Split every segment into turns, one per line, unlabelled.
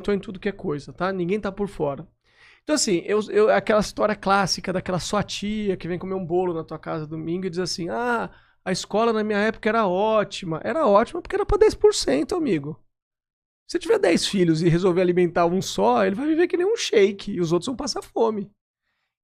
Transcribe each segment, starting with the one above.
tô em tudo que é coisa, tá? Ninguém tá por fora. Então, assim, aquela história clássica daquela sua tia que vem comer um bolo na tua casa domingo e diz assim, ah, a escola na minha época era ótima. Era ótima porque era pra 10%, amigo. Se tiver 10 filhos e resolver alimentar um só, ele vai viver que nem um sheik e os outros vão passar fome.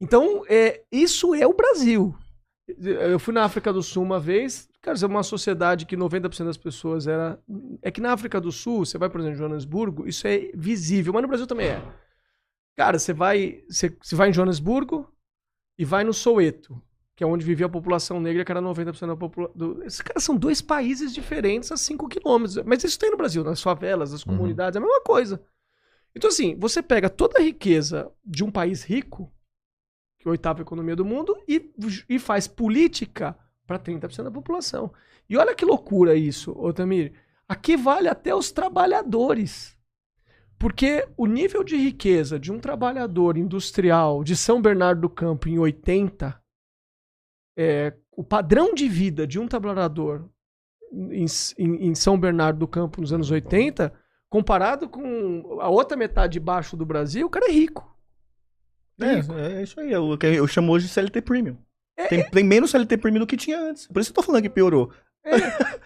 Então, isso é o Brasil. Eu fui na África do Sul uma vez, cara, é uma sociedade que 90% das pessoas era... É que na África do Sul, você vai, por exemplo, em Joanesburgo, isso é visível, mas no Brasil também é. Cara, você vai em Joanesburgo e vai no Soweto, que é onde vivia a população negra, que era 90% da população. Esses caras são dois países diferentes a 5 quilômetros. Mas isso tem no Brasil, nas favelas, nas comunidades, é a mesma coisa. Então, assim, você pega toda a riqueza de um país rico, que é a 8ª economia do mundo, e faz política para 30% da população. E olha que loucura isso, Otamir. Aqui vale até os trabalhadores. Porque o nível de riqueza de um trabalhador industrial de São Bernardo do Campo em 80, o padrão de vida de um trabalhador em São Bernardo do Campo nos anos 80, comparado com a outra metade de baixo do Brasil, o cara é rico.
É isso aí, eu chamo hoje de CLT Premium. Tem menos CLT Premium do que tinha antes. Por isso que eu tô falando que piorou.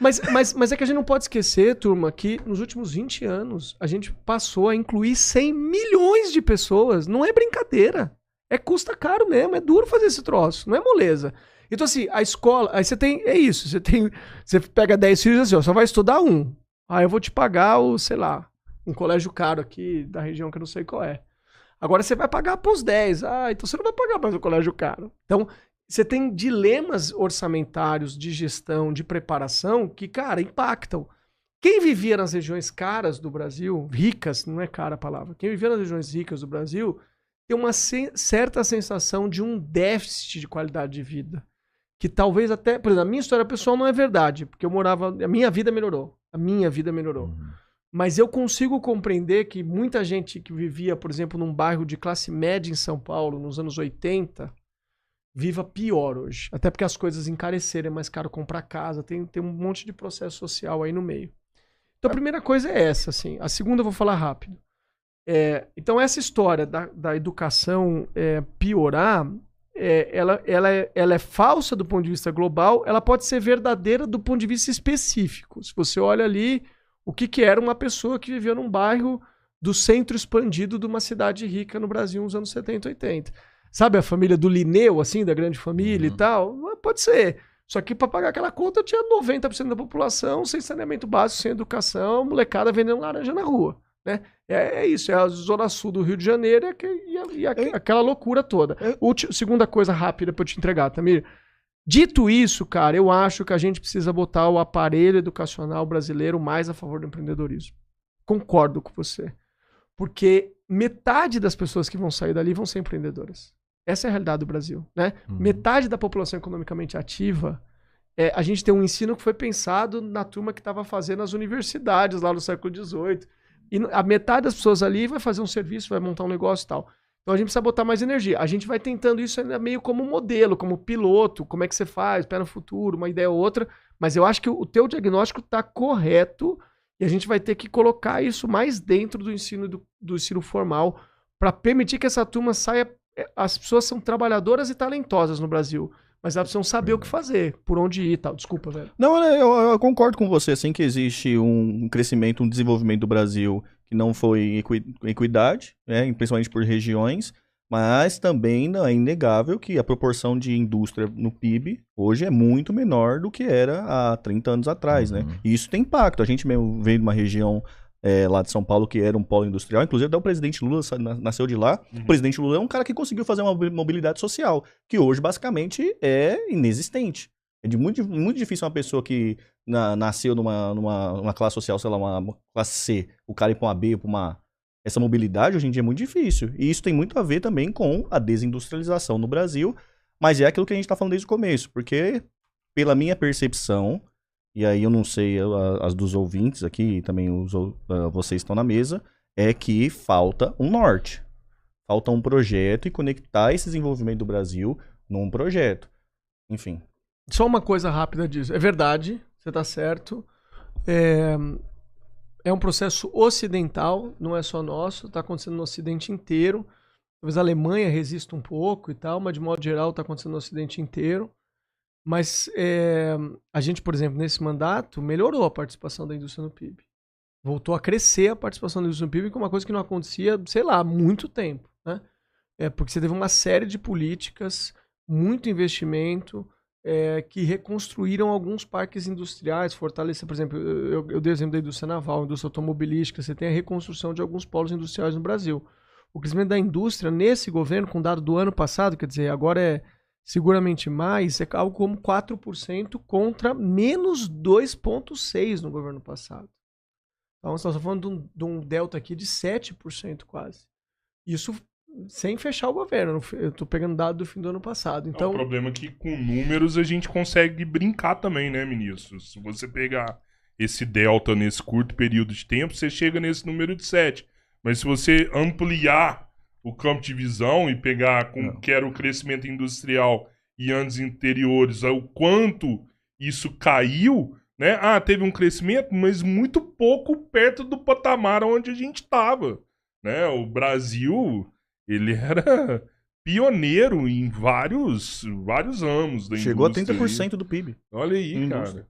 Mas é que a gente não pode esquecer, turma, que nos últimos 20 anos a gente passou a incluir 100 milhões de pessoas. Não é brincadeira. Custa caro mesmo, é duro fazer esse troço, não é moleza. Então assim, a escola, aí você tem, você pega 10 filhos assim, ó, só vai estudar um. Aí eu vou te pagar sei lá, um colégio caro aqui da região que eu não sei qual é. Agora você vai pagar pros 10. Então você não vai pagar mais o colégio caro. Então, você tem dilemas orçamentários de gestão, de preparação, que, cara, impactam. Quem vivia nas regiões caras do Brasil, ricas, não é cara a palavra, quem vivia nas regiões ricas do Brasil, tem uma certa sensação de um déficit de qualidade de vida. Que talvez até, por exemplo, a minha história pessoal não é verdade, porque a minha vida melhorou. Mas eu consigo compreender que muita gente que vivia, por exemplo, num bairro de classe média em São Paulo, nos anos 80, viva pior hoje. Até porque as coisas encareceram, é mais caro comprar casa, tem um monte de processo social aí no meio. Então a primeira coisa é essa, assim. A segunda eu vou falar rápido. Então essa história da educação piorar, ela é falsa do ponto de vista global, ela pode ser verdadeira do ponto de vista específico. Se você olha ali o que era uma pessoa que vivia num bairro do centro expandido de uma cidade rica no Brasil nos anos 70, 80. Sabe a família do Linneu, assim, da grande família e tal? Pode ser. Só que para pagar aquela conta tinha 90% da população sem saneamento básico, sem educação, molecada vendendo laranja na rua. Né? É isso, é a zona sul do Rio de Janeiro e aquela loucura toda. Segunda coisa rápida para eu te entregar, Tamir. Dito isso, cara, eu acho que a gente precisa botar o aparelho educacional brasileiro mais a favor do empreendedorismo. Concordo com você. Porque metade das pessoas que vão sair dali vão ser empreendedoras. Essa é a realidade do Brasil, né? Metade da população economicamente ativa, a gente tem um ensino que foi pensado na turma que estava fazendo as universidades lá no século XVIII. E a metade das pessoas ali vai fazer um serviço, vai montar um negócio e tal. Então a gente precisa botar mais energia. A gente vai tentando isso ainda meio como modelo, como piloto, como é que você faz, pé no futuro, uma ideia ou outra. Mas eu acho que o teu diagnóstico está correto e a gente vai ter que colocar isso mais dentro do ensino formal para permitir que essa turma saia. As pessoas são trabalhadoras e talentosas no Brasil, mas elas precisam saber o que fazer, por onde ir e tal. Desculpa, velho.
Não, eu concordo com você, assim, que existe um crescimento, um desenvolvimento do Brasil que não foi equidade, né, principalmente por regiões, mas também é inegável que a proporção de indústria no PIB hoje é muito menor do que era há 30 anos atrás, né? E isso tem impacto. A gente mesmo veio de uma região lá de São Paulo que era um polo industrial, inclusive até o presidente Lula nasceu de lá. O presidente Lula é um cara que conseguiu fazer uma mobilidade social, que hoje basicamente é inexistente. É muito difícil uma pessoa que nasceu numa classe social, sei lá, uma classe C, o cara ir para uma B, para uma... Essa mobilidade hoje em dia é muito difícil. E isso tem muito a ver também com a desindustrialização no Brasil, mas é aquilo que a gente está falando desde o começo, porque pela minha percepção, e aí eu não sei as dos ouvintes aqui, também vocês estão na mesa, é que falta um norte. Falta um projeto e conectar esse desenvolvimento do Brasil num projeto. Enfim.
Só uma coisa rápida disso. É verdade, você tá certo. É um processo ocidental, não é só nosso, está acontecendo no Ocidente inteiro. Talvez a Alemanha resista um pouco e tal, mas de modo geral está acontecendo no Ocidente inteiro. Mas a gente, por exemplo, nesse mandato, melhorou a participação da indústria no PIB. Voltou a crescer a participação da indústria no PIB, que é uma coisa que não acontecia, sei lá, há muito tempo, né? Porque você teve uma série de políticas, muito investimento, que reconstruíram alguns parques industriais, fortalecer, por exemplo, eu dei o exemplo da indústria naval, indústria automobilística, você tem a reconstrução de alguns polos industriais no Brasil. O crescimento da indústria nesse governo, com dado do ano passado, quer dizer, agora é seguramente mais, é algo como 4% contra menos 2,6% no governo passado. Então, nós estamos falando de um delta aqui de 7% quase. Isso sem fechar o governo. Eu estou pegando dado do fim do ano passado. Então,
o problema é que com números a gente consegue brincar também, né, ministro? Se você pegar esse delta nesse curto período de tempo, você chega nesse número de 7. Mas se você ampliar o campo de visão e pegar como que era o crescimento industrial e anos anteriores, o quanto isso caiu, né? Teve um crescimento, mas muito pouco perto do patamar onde a gente estava, né? O Brasil, ele era pioneiro em vários ramos da
Chegou
indústria.
Chegou a 30% do PIB.
Olha aí, cara.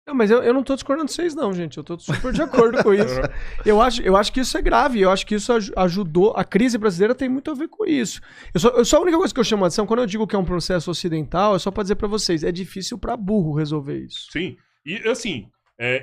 Não, mas eu não tô discordando de vocês não, gente. Eu tô super de acordo com isso. Eu acho que isso é grave. Eu acho que isso ajudou. A crise brasileira tem muito a ver com isso. Só a única coisa que eu chamo a atenção, quando eu digo que é um processo ocidental, é só pra dizer pra vocês, é difícil pra burro resolver isso.
Sim. E, assim,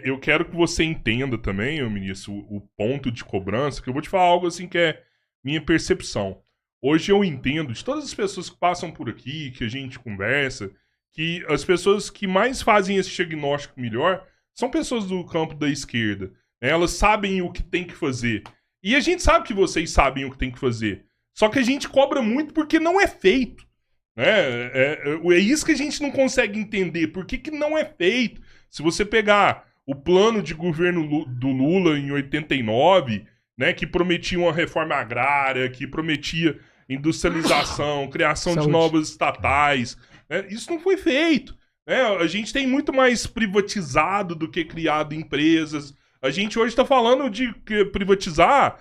eu quero que você entenda também, ministro, o ponto de cobrança, que eu vou te falar algo assim que é minha percepção. Hoje eu entendo, de todas as pessoas que passam por aqui, que a gente conversa, que as pessoas que mais fazem esse diagnóstico melhor são pessoas do campo da esquerda. Né? Elas sabem o que tem que fazer. E a gente sabe que vocês sabem o que tem que fazer. Só que a gente cobra muito porque não é feito. Né? É isso que a gente não consegue entender. Por que não é feito? Se você pegar o plano de governo do Lula em 89, né, que prometia uma reforma agrária, que prometia industrialização, criação de novas estatais... Isso não foi feito. Né? A gente tem muito mais privatizado do que criado empresas. A gente hoje está falando de privatizar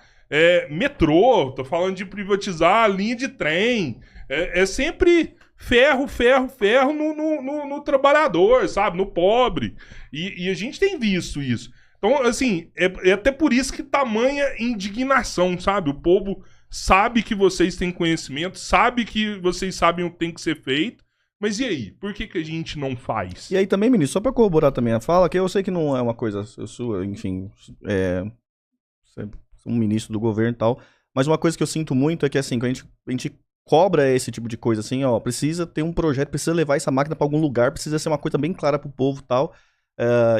metrô, está falando de privatizar linha de trem. É sempre ferro no trabalhador, sabe? No pobre. E a gente tem visto isso. Então, assim, é até por isso que tamanha indignação, sabe? O povo sabe que vocês têm conhecimento, sabe que vocês sabem o que tem que ser feito. Mas e aí? Por que a gente não faz?
E aí também, ministro, só pra corroborar também a fala, que eu sei que não é uma coisa sua, enfim, você é um ministro do governo e tal, mas uma coisa que eu sinto muito é que, assim, quando a gente cobra esse tipo de coisa, assim, precisa ter um projeto, precisa levar essa máquina pra algum lugar, precisa ser uma coisa bem clara pro povo e tal,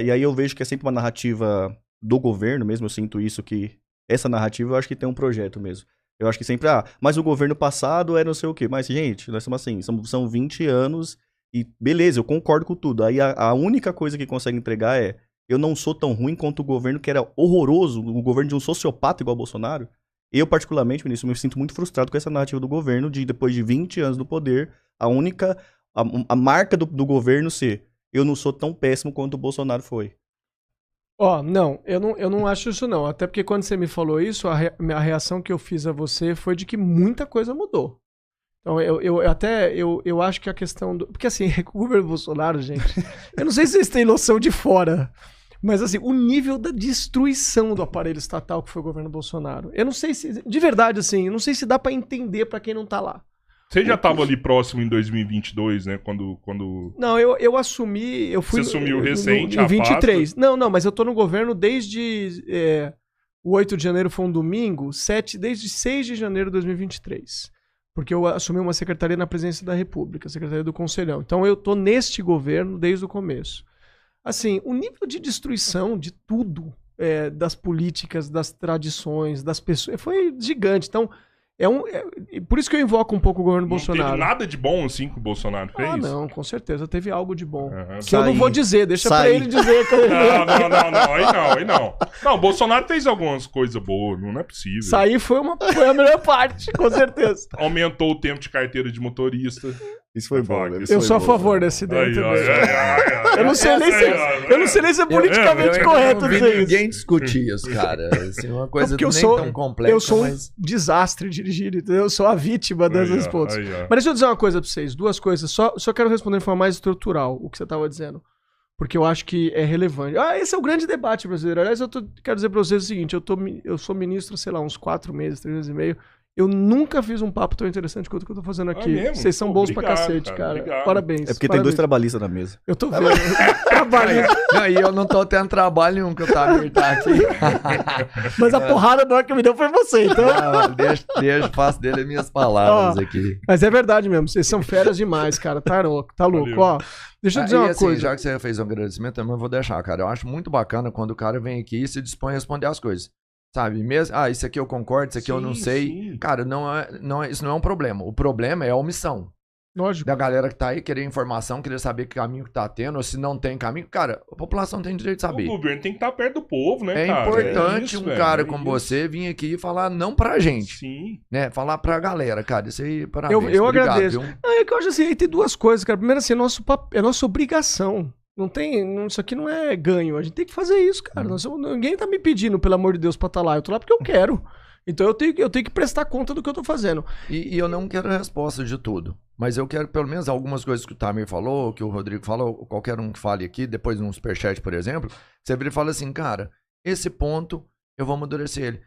e aí eu vejo que é sempre uma narrativa do governo mesmo, eu sinto isso, que essa narrativa eu acho que tem um projeto mesmo. Eu acho que sempre, mas o governo passado é não sei o quê. Mas, gente, nós estamos assim, são 20 anos e beleza, eu concordo com tudo. Aí a única coisa que consegue entregar eu não sou tão ruim quanto o governo que era horroroso, o governo de um sociopata igual o Bolsonaro. Eu, particularmente, ministro, me sinto muito frustrado com essa narrativa do governo de, depois de 20 anos do poder, a marca do governo ser eu não sou tão péssimo quanto o Bolsonaro foi.
Não, eu não acho isso não. Até porque quando você me falou isso, a reação que eu fiz a você foi de que muita coisa mudou. Então eu acho que a questão do... Porque assim, o governo Bolsonaro, gente, eu não sei se vocês têm noção de fora, mas assim, o nível da destruição do aparelho estatal que foi o governo Bolsonaro. Eu não sei se, de verdade assim, eu não sei se dá pra entender pra quem não tá lá.
Você já estava ali próximo em 2022, né? Quando...
Não, eu assumi... Você
assumiu recente,
em 23. Não, mas eu tô no governo desde... o 8 de janeiro foi um domingo, desde 6 de janeiro de 2023. Porque eu assumi uma secretaria na Presidência da República, Secretaria do Conselhão. Então eu tô neste governo desde o começo. Assim, o nível de destruição de tudo, das políticas, das tradições, das pessoas, foi gigante. Então... por isso que eu invoco um pouco o governo Bolsonaro.
Não teve nada de bom assim que o Bolsonaro fez?
Não, com certeza teve algo de bom. Que eu não vou dizer, deixa pra ele dizer.
Aí não. Não, o Bolsonaro fez algumas coisas boas, não é possível.
Sair foi a melhor parte, com certeza.
Aumentou o tempo de carteira de motorista.
Isso foi bom, né?
Eu sou a favor dessa ideia também. Eu não sei nem se é politicamente
eu
correto
não vi
dizer
ninguém
isso.
discutir isso, cara. Assim, uma coisa
Porque
nem tão complexa,
eu sou
mas...
um desastre dirigido, entendeu? Eu sou a vítima dessas pontos. Mas deixa eu dizer uma coisa pra vocês, duas coisas. Só quero responder de forma mais estrutural o que você tava dizendo. Porque eu acho que é relevante. Esse é o grande debate brasileiro. Aliás, quero dizer pra vocês o seguinte, eu sou ministro, sei lá, uns 4 meses, 3 meses e meio. Eu nunca fiz um papo tão interessante quanto o que eu tô fazendo aqui. Vocês são bons pra cacete, cara. Parabéns.
É porque tem 2 trabalhistas na mesa.
Eu tô vendo. Trabalhista.
Não, e eu não tô tendo trabalho nenhum que o Tamir tá aqui.
Mas a porrada na hora que me deu foi você, então.
Não, deixa, faço dele minhas palavras aqui.
Mas é verdade mesmo, vocês são feras demais, cara. Tá louco, Ó, deixa eu dizer uma coisa.
Já que você fez um agradecimento, também eu vou deixar, cara. Eu acho muito bacana quando o cara vem aqui e se dispõe a responder as coisas. Sabe, mesmo, isso aqui eu concordo, isso aqui eu não sei. Sim. Cara, isso não é um problema. O problema é a omissão.
Lógico.
Da galera que tá aí, querer informação, querer saber que caminho que tá tendo, ou se não tem caminho. Cara, a população tem direito de saber.
O governo tem que estar perto do povo, né,
cara? É importante cara como você vir aqui e falar não pra gente.
Sim.
Né? Falar pra galera, cara. Isso aí, parabéns.
Eu agradeço. É que eu acho assim, aí tem duas coisas, cara. Primeiro, assim, é nossa obrigação. Isso aqui não é ganho. A gente tem que fazer isso, cara. Ninguém tá me pedindo, pelo amor de Deus, pra estar lá. Eu tô lá porque eu quero. Então eu tenho que prestar conta do que eu tô fazendo.
E eu não quero a resposta de tudo. Mas eu quero pelo menos algumas coisas que o Tamir falou, que o Rodrigo falou, qualquer um que fale aqui, depois num superchat, por exemplo. Você vira e fala assim, cara, esse ponto eu vou amadurecer ele.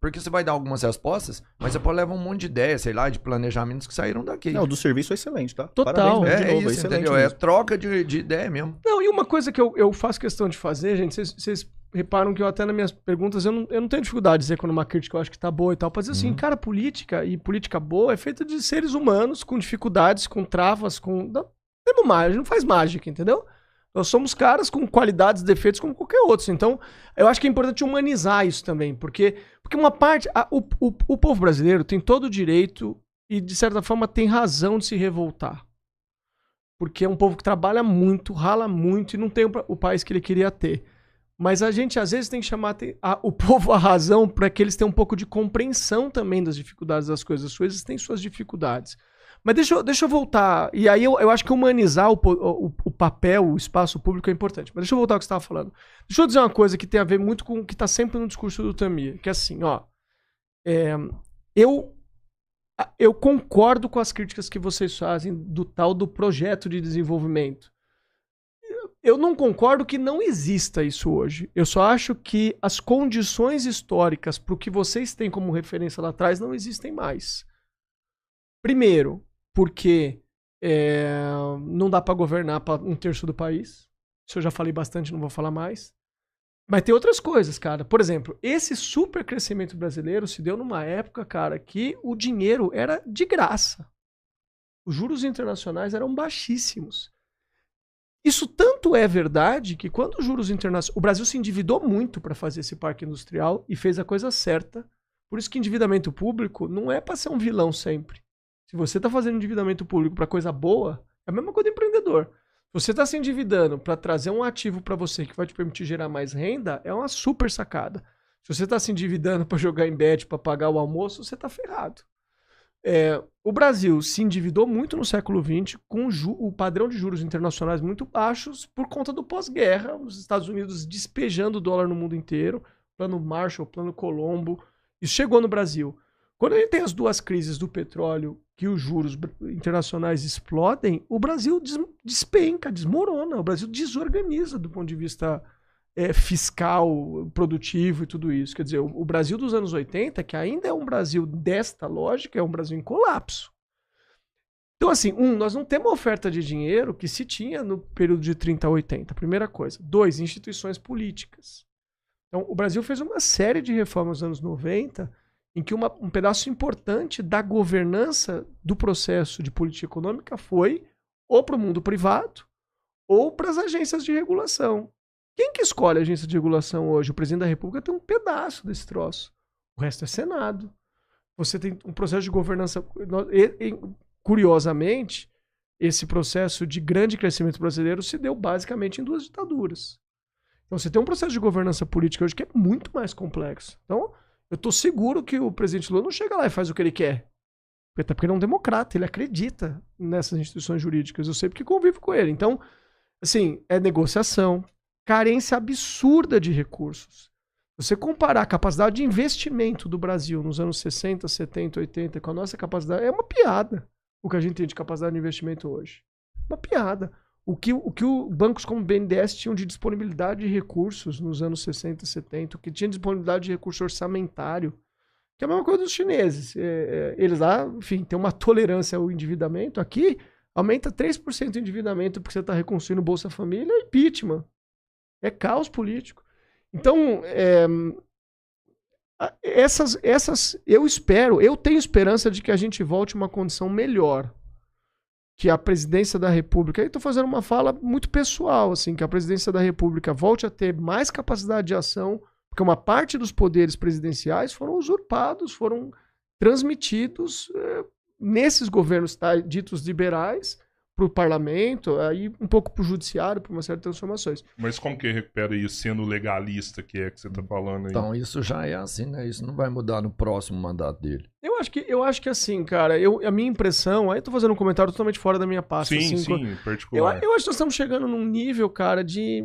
Porque você vai dar algumas respostas, mas você pode levar um monte de ideias, sei lá, de planejamentos que saíram daqui.
Não, do serviço é excelente, tá?
Total.
Parabéns,
de novo, isso, entendeu? É troca de ideia mesmo.
Não, e uma coisa que eu faço questão de fazer, gente, vocês reparam que eu até nas minhas perguntas, eu não tenho dificuldade de dizer quando uma crítica eu acho que tá boa e tal, pra dizer assim, cara, política e política boa é feita de seres humanos com dificuldades, com travas, não temos mágica, não faz mágica, entendeu? Nós somos caras com qualidades, defeitos como qualquer outro. Então, eu acho que é importante humanizar isso também. Porque uma parte... O povo brasileiro tem todo o direito e, de certa forma, tem razão de se revoltar. Porque é um povo que trabalha muito, rala muito e não tem o país que ele queria ter. Mas a gente, às vezes, tem que chamar o povo à razão para que eles tenham um pouco de compreensão também das dificuldades das coisas. As coisas têm suas dificuldades. Mas deixa eu voltar. E aí eu acho que humanizar o papel, o espaço público é importante. Mas deixa eu voltar ao que você estava falando. Deixa eu dizer uma coisa que tem a ver muito com o que está sempre no discurso do Tamir. Que é assim, eu concordo com as críticas que vocês fazem do tal do projeto de desenvolvimento. Eu não concordo que não exista isso hoje. Eu só acho que as condições históricas para o que vocês têm como referência lá atrás não existem mais. Primeiro, porque não dá para governar para 1/3 do país. Isso eu já falei bastante, não vou falar mais. Mas tem outras coisas, cara. Por exemplo, esse super crescimento brasileiro se deu numa época, cara, que o dinheiro era de graça. Os juros internacionais eram baixíssimos. Isso tanto é verdade que quando os juros internacionais... O Brasil se endividou muito para fazer esse parque industrial e fez a coisa certa. Por isso que endividamento público não é para ser um vilão sempre. Se você está fazendo endividamento público para coisa boa, é a mesma coisa do empreendedor. Se você está se endividando para trazer um ativo para você que vai te permitir gerar mais renda, é uma super sacada. Se você está se endividando para jogar em bet, para pagar o almoço, você está ferrado. O Brasil se endividou muito no século XX com o padrão de juros internacionais muito baixos por conta do pós-guerra, os Estados Unidos despejando o dólar no mundo inteiro, plano Marshall, plano Colombo. Isso chegou no Brasil. Quando a gente tem as duas crises do petróleo, que os juros internacionais explodem, o Brasil despenca, desmorona, o Brasil desorganiza do ponto de vista fiscal, produtivo e tudo isso. Quer dizer, o Brasil dos anos 80, que ainda é um Brasil desta lógica, é um Brasil em colapso. Então, assim, nós não temos oferta de dinheiro que se tinha no período de 30 a 80, primeira coisa. 2, instituições políticas. Então, o Brasil fez uma série de reformas nos anos 90 em que um pedaço importante da governança do processo de política econômica foi ou para o mundo privado ou para as agências de regulação. Quem que escolhe a agência de regulação hoje? O presidente da República tem um pedaço desse troço. O resto é Senado. Você tem um processo de governança... Curiosamente, esse processo de grande crescimento brasileiro se deu basicamente em 2 ditaduras. Então você tem um processo de governança política hoje que é muito mais complexo. Então, eu estou seguro que o presidente Lula não chega lá e faz o que ele quer. Até porque ele é um democrata, ele acredita nessas instituições jurídicas. Eu sei porque convivo com ele. Então, assim, é negociação, carência absurda de recursos. Você comparar a capacidade de investimento do Brasil nos anos 60, 70, 80 com a nossa capacidade, é uma piada o que a gente tem de capacidade de investimento hoje. Uma piada. O que bancos como o BNDES tinham de disponibilidade de recursos nos anos 60, 70, o que tinha disponibilidade de recurso orçamentário, que é a mesma coisa dos chineses. Eles lá, enfim, tem uma tolerância ao endividamento. Aqui, aumenta 3% o endividamento porque você está reconstruindo Bolsa Família e impeachment. É caos político. Então, eu tenho esperança de que a gente volte a uma condição melhor. Que a presidência da República, aí estou fazendo uma fala muito pessoal, assim, que a presidência da República volte a ter mais capacidade de ação, porque uma parte dos poderes presidenciais foram usurpados, foram transmitidos nesses governos ditos liberais para o parlamento, aí um pouco para o judiciário, para uma série de transformações.
Mas como que recupera isso sendo legalista que você está falando aí?
Então, isso já é assim, né? Isso não vai mudar no próximo mandato dele.
Eu acho que assim, cara, a minha impressão, aí eu tô fazendo um comentário totalmente fora da minha pasta.
Sim,
assim,
sim, particular.
Eu acho que nós estamos chegando num nível, cara, de...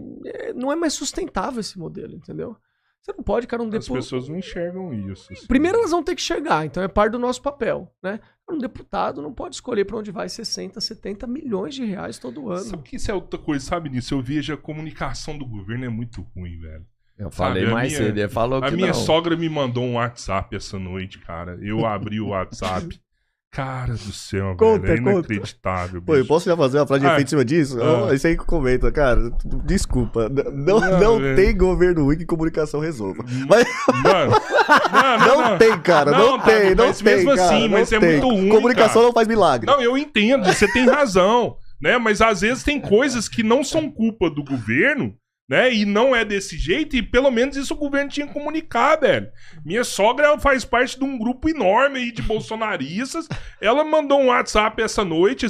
não é mais sustentável esse modelo, entendeu? Você não pode, cara,
As pessoas não enxergam isso. Assim.
Primeiro elas vão ter que chegar, então é parte do nosso papel, né? Um deputado não pode escolher para onde vai 60, 70 milhões de reais todo ano.
Sabe que isso é outra coisa, sabe nisso? Eu vejo a comunicação do governo é muito ruim, velho.
Eu falei mais cedo, ele falou que
a minha
não.
sogra me mandou um WhatsApp essa noite, cara. Eu abri o WhatsApp. Cara do céu, velho. É inacreditável,
Pô, eu posso já fazer uma frase de efeito em cima disso? Isso aí que comenta, cara. Desculpa. Não tem governo ruim que comunicação resolva. Mas...
Mano,
não tem, cara. Não tem,
mas mesmo
cara,
assim, mas é muito ruim.
Comunicação
cara.
não faz milagre.
Não, eu entendo, você tem razão. Né? Mas às vezes tem coisas que não são culpa do governo. Né? E não é desse jeito, e pelo menos isso o governo tinha que comunicar, velho. Minha sogra faz parte de um grupo enorme aí de bolsonaristas. Ela mandou um WhatsApp essa noite.